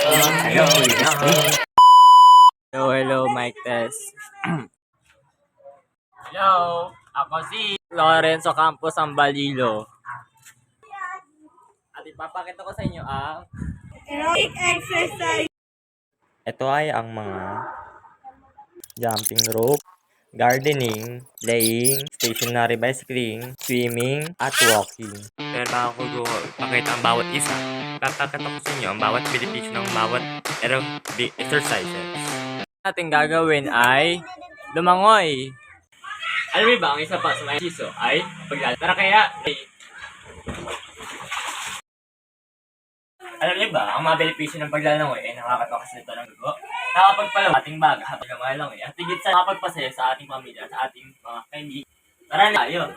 Hello, mic test. Hello, ako si Lorenzo Campos Ambalilo. At ipapakita ko sa inyo ang aerobic exercise. Ito ay ang mga jumping rope, gardening, playing, stationary bicycling, swimming, at walking. Pero bago ko pakita ang bawat isa, papakita ko sa inyo ang bawat benepisyo ng bawat aerobic exercises. ating gagawin ay lumangoy. Alam niyo ba, ang isa pa sa mga exerciso ay paglalaro. Tara kaya, alam niyo ba, ang mga benepisyo ng paglalangoy ay nakakatakas nito ng dugo, nakapagpalaw ating baga habang lumalangoy, at higit sa nakapagpasaya sa ating pamilya, sa ating mga kaibigan. Tara na tayo!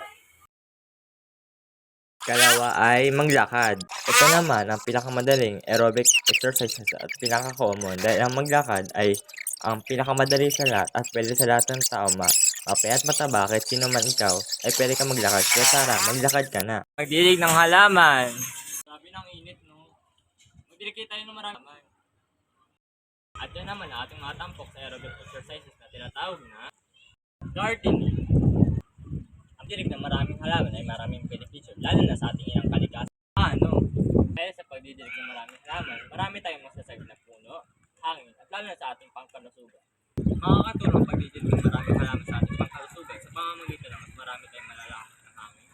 Kalawa ay maglakad. Ito naman ang pinakamadaling aerobic exercises at pinaka-common dahil ang maglakad ay ang pinakamadali sa lahat at pwede sa lahat ng tao mapayat mataba kahit sino man ikaw ay pwede ka maglakad. Kaya tara, maglakad ka na. Magdilig ng halaman. Sabi ng init, no? Magdilig tayo ng marami. At yan naman ang ating matampok sa aerobic exercises na tinatawag na gardening. Ang dilig ng maraming halaman ay maraming benepisyo, lalo na sa ating inang kalikasan. Kaya sa pagdidilig ng maraming halaman, marami tayong masasagin na puno, hangin, at lalo na sa ating pangkalusugan. Makakatulong pagdidilig ng maraming halaman sa ating pangkalusugan sa pamamagitan ng mas marami tayong malalakas na hangin,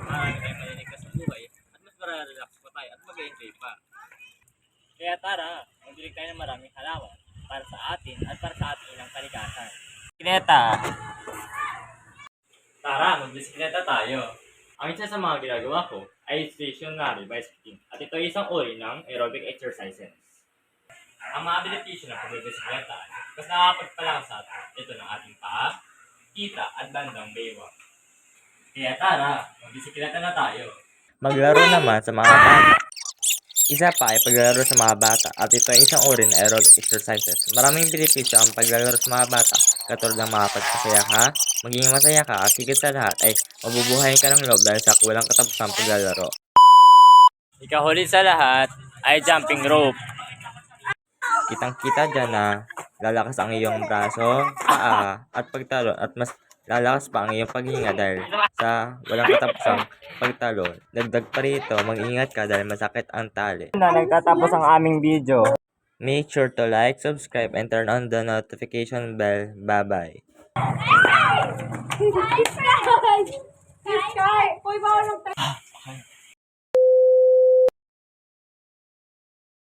marami tayong maliligtas sa buhay, at mas mararelax pa tayo at mag-enjoy pa. Kaya tara, magdilig tayo ng maraming halaman para sa atin at para sa ating inang kalikasan. Bisikleta! Tara, magbisikleta tayo. Ang isa sa mga ginagawa ko ay stationary bicycling at ito ay isang uri ng aerobic exercises. Ang mga benepisyo ng pagbibisikleta ay mas nakakapagpalang sa atin ito ng ating paa, kita at bandang baywang. Kaya tara, magbisikleta na tayo. Maglaro naman sa mga bata. Isa pa ay paglalaro sa mga bata at ito ay isang uri ng aerobic exercises. Maraming benepisyo ang paglalaro sa mga bata katulad ng makapagpasaya ka, maging masaya ka at higit sa lahat ay mabubuhayin ka ng loob dahil sa walang katapusang paglalaro. Ikahuli sa lahat ay jumping rope. Kitang-kita dyan na lalakas ang iyong braso, paa at pagtalon at mas lalakas pa ang iyong paghinga dahil sa walang katapusang pagtalon. Dagdag pa rito, mag-ingat ka dahil masakit ang tali. Na nagtatapos ang aming video. Make sure to like, subscribe, and turn on the notification bell. Bye-bye. Subscribe! Subscribe! Uy, bawal ng